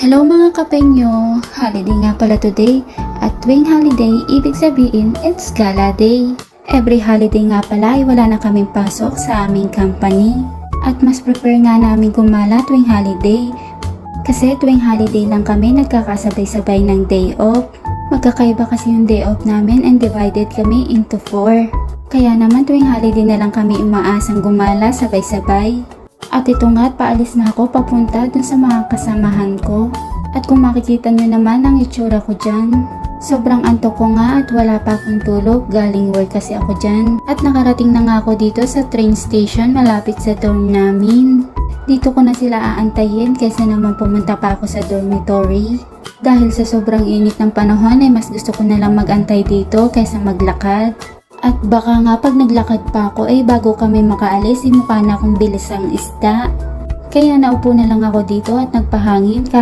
Hello mga kapengyo! Holiday nga pala today at tuwing holiday, ibig sabihin it's gala day. Every holiday nga pala ay wala na kaming pasok sa aming company at mas prefer nga namin gumala tuwing holiday kasi tuwing holiday lang kami nagkakasabay-sabay ng day off. Magkakaiba kasi yung day off namin and divided kami into 4. Kaya naman tuwing holiday na lang kami umaasang gumala sabay-sabay. At ito nga't paalis na ako papunta dun sa mga kasamahan ko. At kung makikita nyo naman ang itsura ko dyan, sobrang antok ko nga at wala pa akong tulog, galing work kasi ako dyan. At nakarating na nga ako dito sa train station malapit sa dorm namin. Dito ko na sila aantayin kaysa naman pumunta pa ako sa dormitory. Dahil sa sobrang init ng panahon ay mas gusto ko na lang magantay dito kaysa maglakad. At baka nga pag naglakad pa ako ay bago kami makaalis ay mukha na akong bilis ang isda. Kaya naupo na lang ako dito at nagpahangin kahit